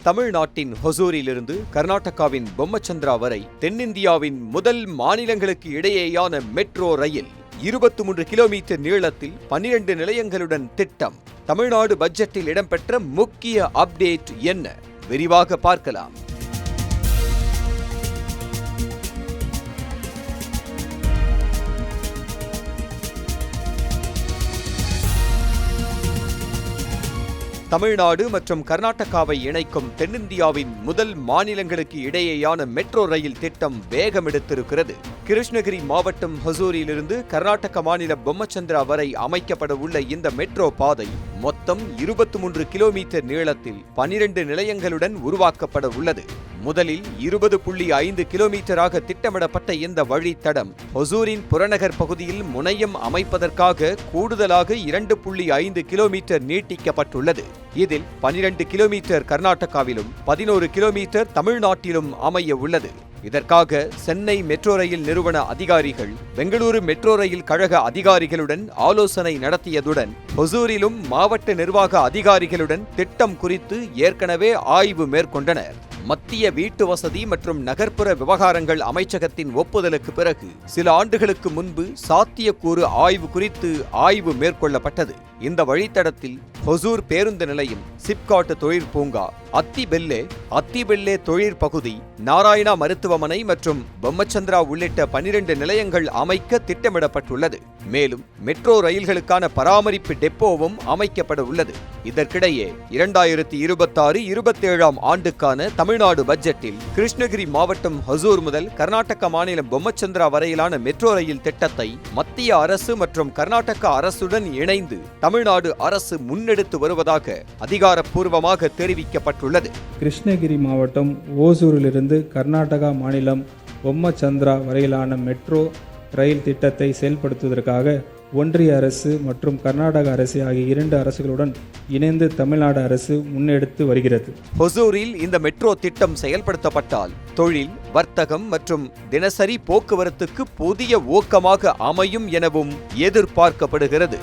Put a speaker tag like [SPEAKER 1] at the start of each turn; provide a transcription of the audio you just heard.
[SPEAKER 1] தமிழ்நாட்டின் ஹொசூரிலிருந்து கர்நாடகாவின் பொம்மச்சந்திரா வரை தென்னிந்தியாவின் முதல் மாநிலங்களுக்கு இடையேயான மெட்ரோ ரயில் 23 கிலோமீட்டர் நீளத்தில் 12 நிலையங்களுடன் திட்டம். தமிழ்நாடு பட்ஜெட்டில் இடம்பெற்ற முக்கிய அப்டேட் என்ன? விரிவாக பார்க்கலாம். தமிழ்நாடு மற்றும் கர்நாடகாவை இணைக்கும் தென்னிந்தியாவின் முதல் மாநிலங்களுக்கு இடையேயான மெட்ரோ ரயில் திட்டம் வேகமெடுத்திருக்கிறது. கிருஷ்ணகிரி மாவட்டம் ஹொசூரிலிருந்து கர்நாடக மாநில பொம்மச்சந்திரா வரை அமைக்கப்பட உள்ள இந்த மெட்ரோ பாதை மொத்தம் 23 கிலோமீட்டர் நீளத்தில் 12 நிலையங்களுடன் உருவாக்கப்பட உள்ளது. முதலில் 20.5 கிலோமீட்டராக திட்டமிடப்பட்ட இந்த வழித்தடம் ஹொசூரின் புறநகர் பகுதியில் முனையம் அமைப்பதற்காக கூடுதலாக 2.5 கிலோமீட்டர் நீட்டிக்கப்பட்டுள்ளது. இதில் 12 கிலோமீட்டர் கர்நாடகாவிலும் 11 கிலோமீட்டர் தமிழ்நாட்டிலும் அமைய உள்ளது. இதற்காக சென்னை மெட்ரோ ரயில் நிறுவன அதிகாரிகள் பெங்களூரு மெட்ரோ ரயில் கழக அதிகாரிகளுடன் ஆலோசனை நடத்தியதுடன் ஹொசூரிலும் மாவட்ட நிர்வாக அதிகாரிகளுடன் திட்டம் குறித்து ஏற்கனவே ஆய்வு மேற்கொண்டனர். மத்திய வீட்டு வசதி மற்றும் நகர்ப்புற விவகாரங்கள் அமைச்சகத்தின் ஒப்புதலுக்கு பிறகு சில ஆண்டுகளுக்கு முன்பு சாத்தியக்கூறு ஆய்வு குறித்து ஆய்வு மேற்கொள்ளப்பட்டது. இந்த வழித்தடத்தில் ஹொசூர் பேருந்து நிலையம், சிப்காட் தொழிற்பூங்கா, அத்திபெல்லே தொழிற்பகுதி, நாராயணா மருத்துவமனை மற்றும் பொம்மச்சந்திரா உள்ளிட்ட 12 நிலையங்கள் அமைக்க திட்டமிடப்பட்டுள்ளது. மேலும் மெட்ரோ ரயில்களுக்கான பராமரிப்பு டெப்போவும் அமைக்கப்பட உள்ளது. இதற்கிடையே 2026-27 ஆண்டுக்கான தமிழ்நாடு பட்ஜெட்டில் கிருஷ்ணகிரி மாவட்டம் ஹொசூர் முதல் கர்நாடக மாநிலம் பொம்மச்சந்திரா வரையிலான மெட்ரோ ரயில் திட்டத்தை மத்திய அரசு மற்றும் கர்நாடக அரசுடன் இணைந்து தமிழ்நாடு அரசு முன்னெடுத்து வருவதாக அதிகாரப்பூர்வமாக தெரிவிக்கப்பட்டுள்ளது.
[SPEAKER 2] கிருஷ்ணகிரி மாவட்டம் ஓசூரிலிருந்து கர்நாடகா மாநிலம் பொம்மச்சந்திரா வரையிலான மெட்ரோ ரயில் திட்டத்தை செயல்படுத்துவதற்காக ஒன்றிய அரசு மற்றும் கர்நாடக அரசு ஆகிய 2 அரசுகளுடன் இணைந்து தமிழ்நாடு அரசு முன்னெடுத்து வருகிறது.
[SPEAKER 1] ஹொசூரில் இந்த மெட்ரோ திட்டம் செயல்படுத்தப்பட்டால் தொழில், வர்த்தகம் மற்றும் தினசரி போக்குவரத்துக்கு புதிய ஊக்கமாக அமையும் எனவும் எதிர்பார்க்கப்படுகிறது.